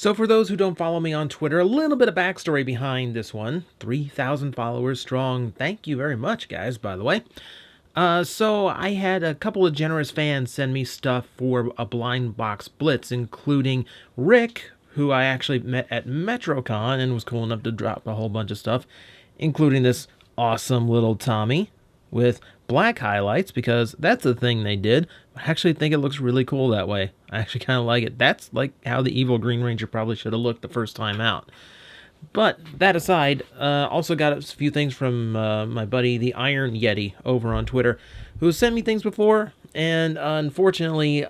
So for those who don't follow me on Twitter, a little bit of backstory behind this one. 3,000 followers strong. Thank you very much, guys, by the way. So I had a couple of generous fans send me stuff for a blind box blitz, including Rick, who I actually met at MetroCon and was cool enough to drop a whole bunch of stuff, including this awesome little Tommy with black highlights, because that's the thing they did. I actually think it looks really cool that way. I actually kind of like it. That's like how the evil Green Ranger probably should have looked the first time out. But that aside, also got a few things from my buddy, the Iron Yeti, over on Twitter, who sent me things before, and unfortunately,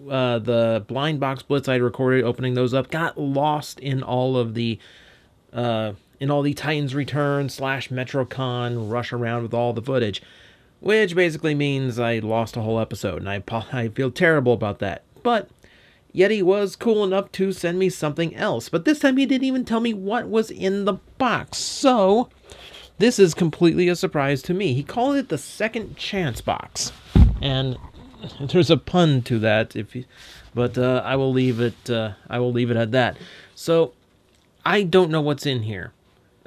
the blind box blitz I recorded opening those up got lost in all of the Titans Return / MetroCon rush around with all the footage, which basically means I lost a whole episode, and I feel terrible about that. But Yeti was cool enough to send me something else, but this time he didn't even tell me what was in the box, so this is completely a surprise to me. He called it the Second Chance box, and there's a pun to that, but I will leave it. I will leave it at that. So I don't know what's in here.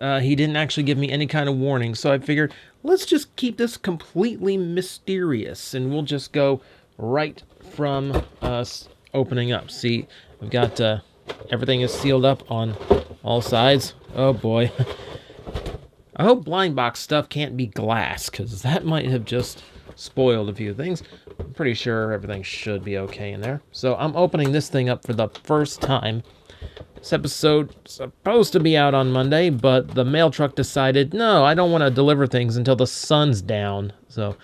He didn't actually give me any kind of warning, so I figured let's just keep this completely mysterious, and we'll just go right from us opening up. See, we've got everything is sealed up on all sides. Oh boy. I hope blind box stuff can't be glass, because that might have just spoiled a few things. I'm pretty sure everything should be okay in there. So I'm opening this thing up for the first time. This episode is supposed to be out on Monday, but the mail truck decided, no, I don't want to deliver things until the sun's down. So,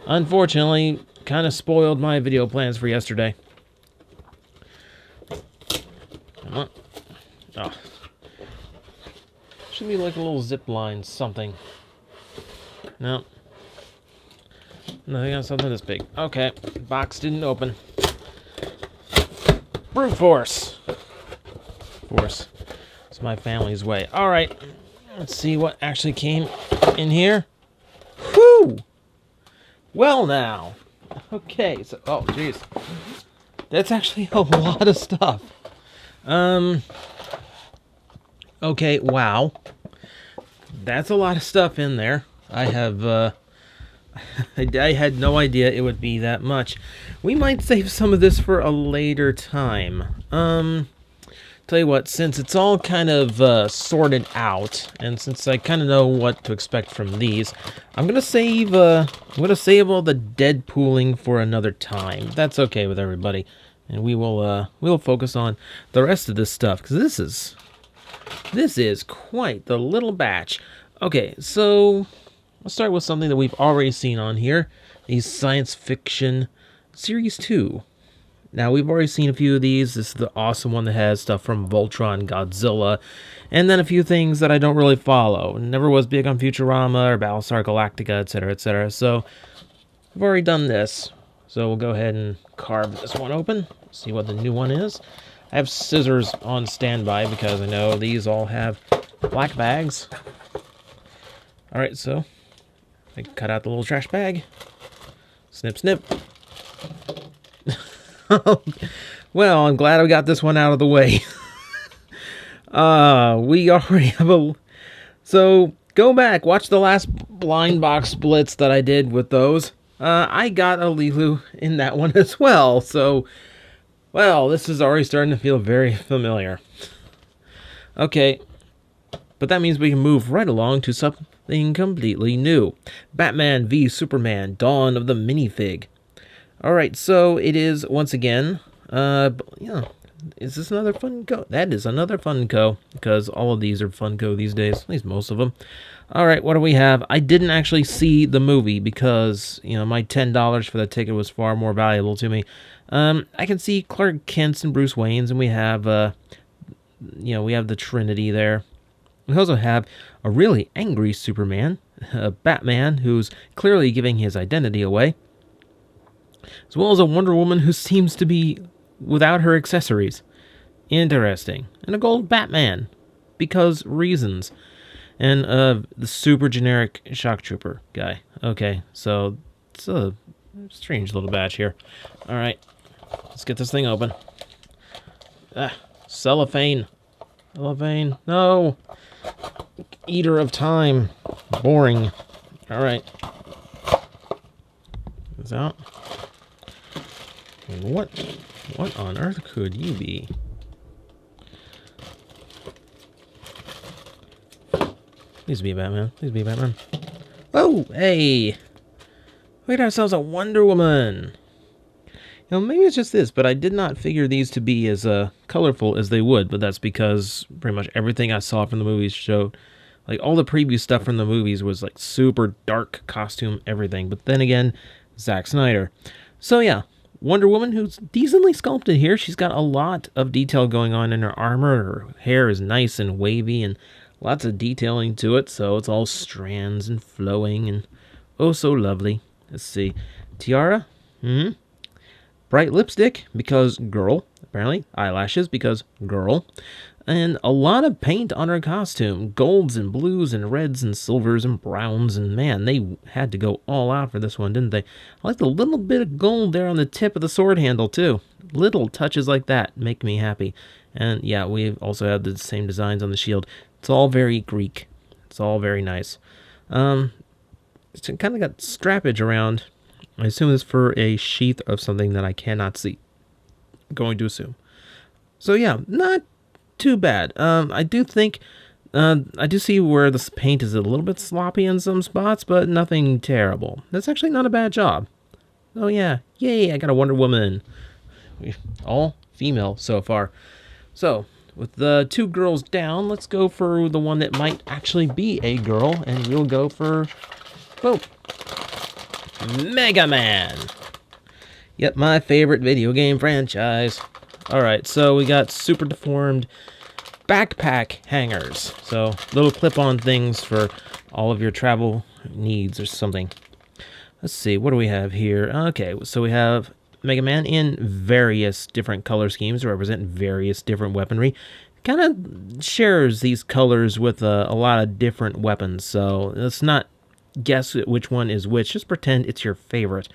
unfortunately, kind of spoiled my video plans for yesterday. Come on. Oh. Should be like a little zip line, something. No. Nothing on something this big. Okay, box didn't open. Brute force. It's my family's way. All right, let's see what actually came in here. Whew! Well, now. Okay, so, oh, jeez. That's actually a lot of stuff. Okay, wow. That's a lot of stuff in there. I had no idea it would be that much. We might save some of this for a later time. Tell you what, since it's all kind of sorted out, and since I kind of know what to expect from these, I'm gonna save all the Deadpooling for another time. That's okay with everybody, and we'll focus on the rest of this stuff, because this is quite the little batch. Okay, so let's start with something that we've already seen on here: the Science Fiction Series 2. Now, we've already seen a few of these. This is the awesome one that has stuff from Voltron, Godzilla, and then a few things that I don't really follow. Never was big on Futurama or Battlestar Galactica, etc., etc. So, we've already done this. So, we'll go ahead and carve this one open, see what the new one is. I have scissors on standby because I know these all have black bags. Alright, so I cut out the little trash bag. Snip, snip. Well, I'm glad I got this one out of the way. We already have a... So, go back, watch the last blind box blitz that I did with those. I got a Lilu in that one as well, so... Well, this is already starting to feel very familiar. Okay, but that means we can move right along to something completely new. Batman v Superman, Dawn of the Minifig. Alright, so it is, once again, is this another Funko? That is another Funko, because all of these are Funko these days, at least most of them. Alright, what do we have? I didn't actually see the movie, because, my $10 for the ticket was far more valuable to me. I can see Clark Kent's and Bruce Wayne's, and we have, we have the Trinity there. We also have a really angry Superman, a Batman who's clearly giving his identity away, as well as a Wonder Woman who seems to be without her accessories. Interesting. And a gold Batman, because reasons. And the super generic Shock Trooper guy. Okay, so it's a strange little batch here. Alright, let's get this thing open. Cellophane. Cellophane. No. Eater of time. Boring. Alright. Is out. What on earth could you be? Please be Batman. Please be Batman. Oh, hey! We got ourselves a Wonder Woman! You know, maybe it's just this, but I did not figure these to be as colorful as they would, but that's because pretty much everything I saw from the movies showed, like, all the preview stuff from the movies was, like, super dark costume, everything. But then again, Zack Snyder. So, yeah, Wonder Woman, who's decently sculpted here. She's got a lot of detail going on in her armor. Her hair is nice and wavy and lots of detailing to it, so it's all strands and flowing and oh so lovely. Let's see. Tiara? Bright lipstick, because girl, apparently. Eyelashes, because girl. And a lot of paint on her costume. Golds and blues and reds and silvers and browns. And man, they had to go all out for this one, didn't they? I like the little bit of gold there on the tip of the sword handle, too. Little touches like that make me happy. And yeah, we also have the same designs on the shield. It's all very Greek. It's all very nice. It's kind of got strappage around. I assume it's for a sheath of something that I cannot see. I'm going to assume. So yeah, not too bad. I do think, I do see where this paint is a little bit sloppy in some spots, but nothing terrible. That's actually not a bad job. Oh yeah, yay, I got a Wonder Woman. All female so far. So, with the two girls down, let's go for the one that might actually be a girl, and we'll go for, boom, Mega Man. Yep, my favorite video game franchise. Alright, so we got super deformed backpack hangers. So, little clip-on things for all of your travel needs or something. Let's see, what do we have here? Okay, so we have Mega Man in various different color schemes to represent various different weaponry. Kind of shares these colors with a lot of different weapons, so let's not guess which one is which. Just pretend it's your favorite.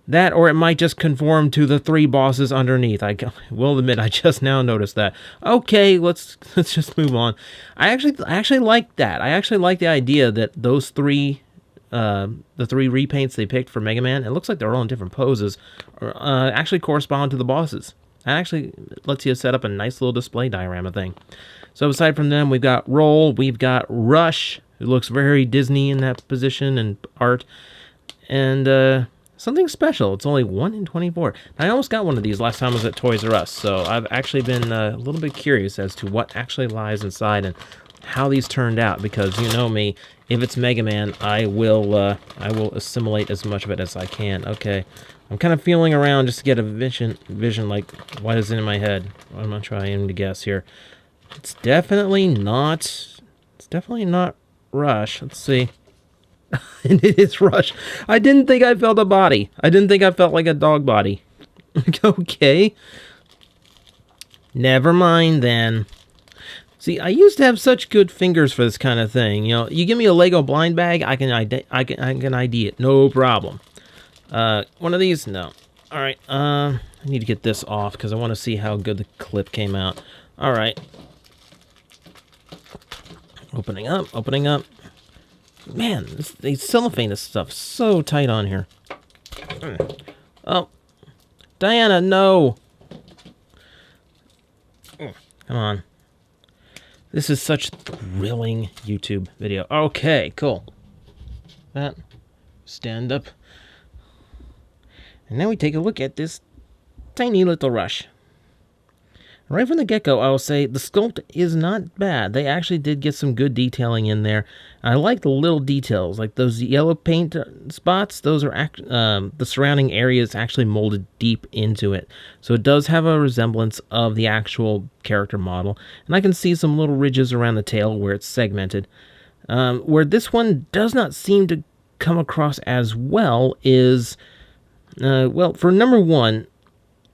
That, or it might just conform to the three bosses underneath. I will admit, I just now noticed that. Okay, let's just move on. I actually like that. I actually like the idea that those three, the three repaints they picked for Mega Man, it looks like they're all in different poses, actually correspond to the bosses. That actually lets you set up a nice little display diorama thing. So aside from them, we've got Roll, we've got Rush, who looks very Disney in that position and art, and something special. It's only 1 in 24. I almost got one of these last time I was at Toys R Us, so I've actually been a little bit curious as to what actually lies inside and how these turned out, because you know me, if it's Mega Man, I will assimilate as much of it as I can. Okay, I'm kind of feeling around just to get a vision like what is in my head. I'm not trying to guess here. It's definitely not Rush. Let's see. And it is Rush. I didn't think I felt a body. I didn't think I felt like a dog body. Okay. Never mind then. See, I used to have such good fingers for this kind of thing. You know, you give me a Lego blind bag, I can ID it, no problem. One of these, no. All right. I need to get this off because I want to see how good the clip came out. All right. Opening up. Man, they cellophane this stuff so tight on here. Oh, Diana, no. Come on. This is such thrilling YouTube video. Okay, cool. That. Stand up. And now we take a look at this tiny little Rush. Right from the get-go, I will say the sculpt is not bad. They actually did get some good detailing in there. I like the little details, like those yellow paint spots. Those are the surrounding area is actually molded deep into it, so it does have a resemblance of the actual character model. And I can see some little ridges around the tail where it's segmented. Where this one does not seem to come across as well is, well, for number one,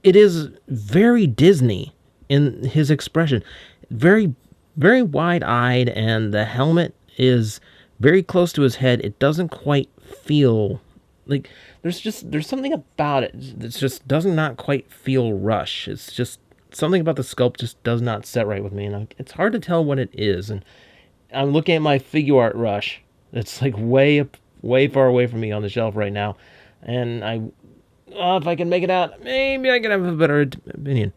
it is very Disney in his expression. Very, very wide-eyed, and the helmet is very close to his head. It doesn't quite feel like there's something about it that just does not quite feel Rush. It's just something about the sculpt just does not set right with me, and it's hard to tell what it is. And I'm looking at my figure art rush. It's like way far away from me on the shelf right now, and if I can make it out, maybe I can have a better opinion.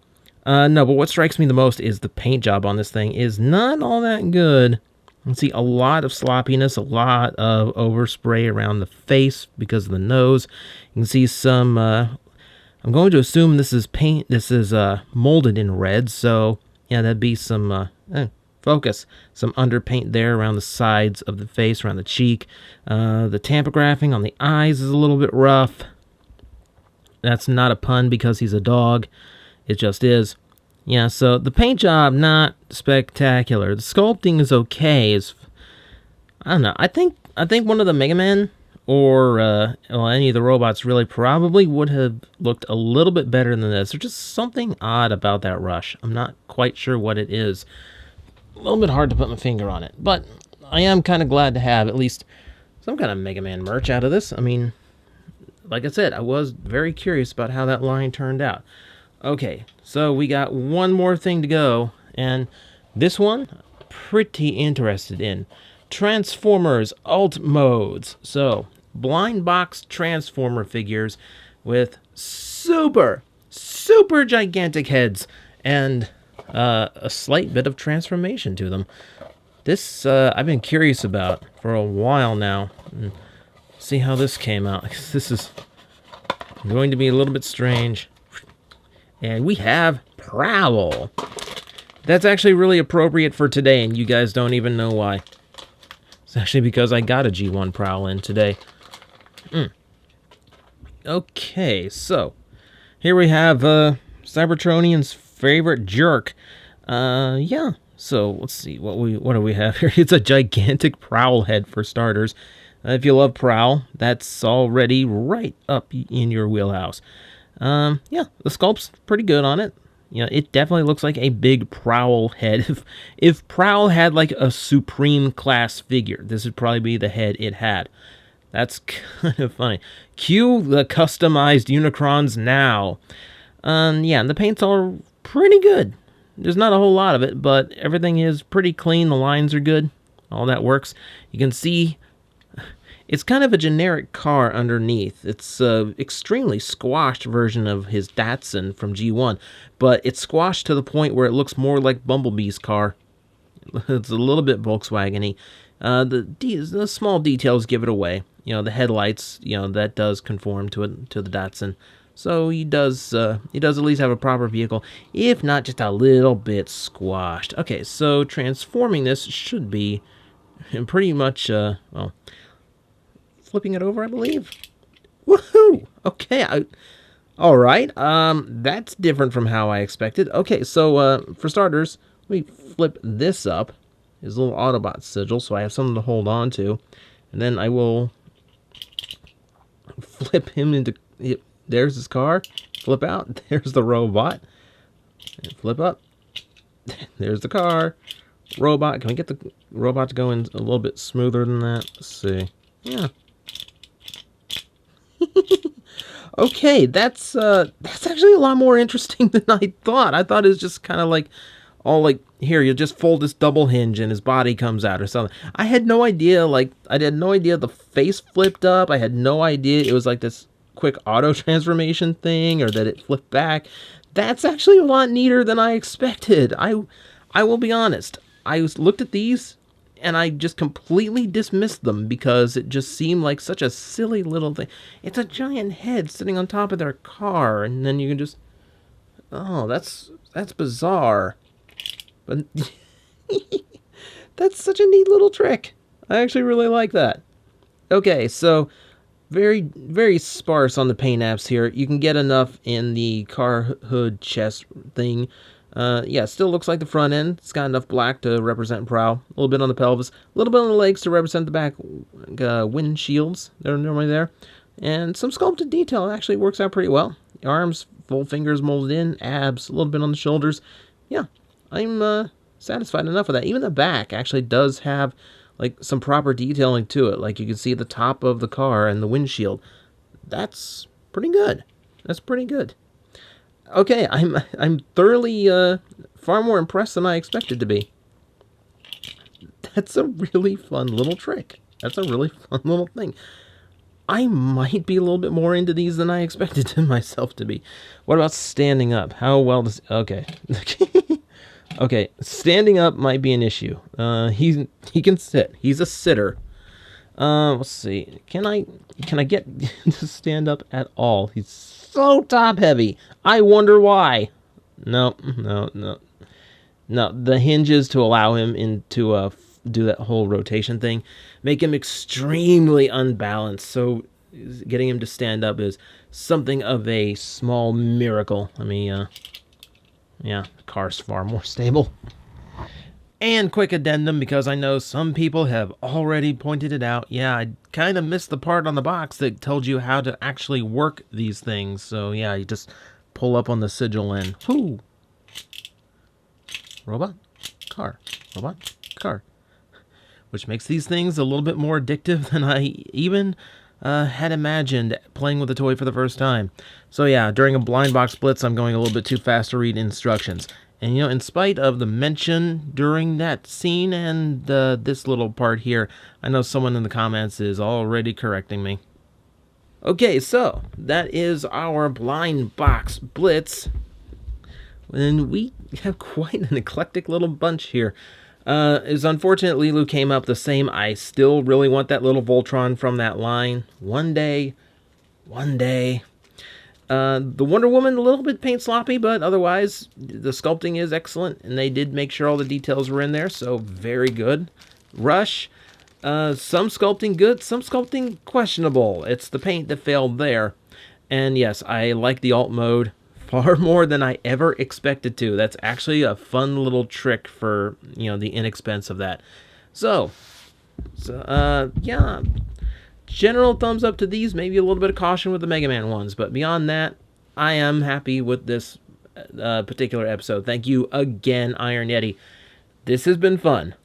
No, but what strikes me the most is the paint job on this thing is not all that good. You can see a lot of sloppiness, a lot of overspray around the face because of the nose. You can see some, I'm going to assume this is paint, this is molded in red, so yeah, that'd be some, focus, some underpaint there around the sides of the face, around the cheek. The tampography on the eyes is a little bit rough. That's not a pun because he's a dog. It just is. Yeah, so the paint job, not spectacular. The sculpting is okay. I don't know. I think one of the Mega Men or any of the robots really probably would have looked a little bit better than this. There's just something odd about that rush. I'm not quite sure what it is. A little bit hard to put my finger on it. But I am kind of glad to have at least some kind of Mega Man merch out of this. I mean, like I said, I was very curious about how that line turned out. Okay, so we got one more thing to go, and this one, pretty interested in. Transformers Alt Modes. So, blind box Transformer figures with super gigantic heads, and a slight bit of transformation to them. This, I've been curious about for a while now. See how this came out. This is going to be a little bit strange. And we have Prowl. That's actually really appropriate for today, and you guys don't even know why. It's actually because I got a G1 Prowl in today. Okay, so here we have Cybertronian's favorite jerk. Yeah. So let's see what do we have here. It's a gigantic Prowl head for starters. If you love Prowl, that's already right up in your wheelhouse. Yeah, the sculpt's pretty good on it. You know, it definitely looks like a big Prowl head. If Prowl had like a Supreme class figure, this would probably be the head it had. That's kind of funny. Cue the customized Unicrons now. Yeah, and the paint's all pretty good. There's not a whole lot of it, but everything is pretty clean. The lines are good. All that works. You can see it's kind of a generic car underneath. It's an extremely squashed version of his Datsun from G1, but it's squashed to the point where it looks more like Bumblebee's car. It's a little bit Volkswagen-y. The small details give it away. You know, the headlights, you know, that does conform to the Datsun. So he does at least have a proper vehicle, if not just a little bit squashed. Okay, so transforming this should be pretty much, well, flipping it over, I believe. Woohoo! Okay, all right. That's different from how I expected. Okay, so for starters, let me flip this up. His little Autobot sigil, so I have something to hold on to, and then I will flip him into. There's his car. Flip out. There's the robot. And flip up. There's the car. Robot. Can we get the robot to go in a little bit smoother than that? Let's see. Yeah. Okay, that's actually a lot more interesting than I thought. I thought it was just kind of like, all like, here, you just fold this double hinge and his body comes out or something. I had no idea, like, I had no idea the face flipped up. I had no idea it was like this quick auto transformation thing or that it flipped back. That's actually a lot neater than I expected. I will be honest. I looked at these and I just completely dismissed them because it just seemed like such a silly little thing. It's a giant head sitting on top of their car, and then you can just, oh, that's bizarre. But that's such a neat little trick. I actually really like that. Okay, so very, very sparse on the paint apps here. You can get enough in the car hood chest thing. Yeah, still looks like the front end. It's got enough black to represent Prowl. A little bit on the pelvis. A little bit on the legs to represent the back windshields that are normally there. And some sculpted detail actually works out pretty well. Arms, full fingers molded in. Abs, a little bit on the shoulders. Yeah, I'm satisfied enough with that. Even the back actually does have like some proper detailing to it. Like you can see the top of the car and the windshield. That's pretty good. That's pretty good. Okay, I'm thoroughly far more impressed than I expected to be. That's a really fun little trick. That's a really fun little thing. I might be a little bit more into these than I expected myself to be. What about standing up? How well does... Okay. Okay, standing up might be an issue. He can sit. He's a sitter. Let's see. Can I get to stand up at all? He's so top heavy. I wonder why. No. The hinges to allow him into do that whole rotation thing make him extremely unbalanced. So getting him to stand up is something of a small miracle. I mean, yeah, the car's far more stable. And quick addendum, because I know some people have already pointed it out. Yeah, I kind of missed the part on the box that told you how to actually work these things. So yeah, you just pull up on the sigil and whoo! Robot, car, robot, car. Which makes these things a little bit more addictive than I even had imagined playing with the toy for the first time. So yeah, during a blind box blitz, I'm going a little bit too fast to read instructions. And you know, in spite of the mention during that scene and this little part here, I know someone in the comments is already correcting me. Okay, so that is our blind box blitz. And we have quite an eclectic little bunch here. It's unfortunate Lilu came up the same. I still really want that little Voltron from that line. One day. The Wonder Woman, a little bit paint sloppy, but otherwise, the sculpting is excellent, and they did make sure all the details were in there, so very good. Rush, some sculpting good, some sculpting questionable. It's the paint that failed there. And yes, I like the alt mode far more than I ever expected to. That's actually a fun little trick for, you know, the inexpense of that. So yeah. General thumbs up to these, maybe a little bit of caution with the Mega Man ones, but beyond that, I am happy with this particular episode. Thank you again, Iron Yeti. This has been fun.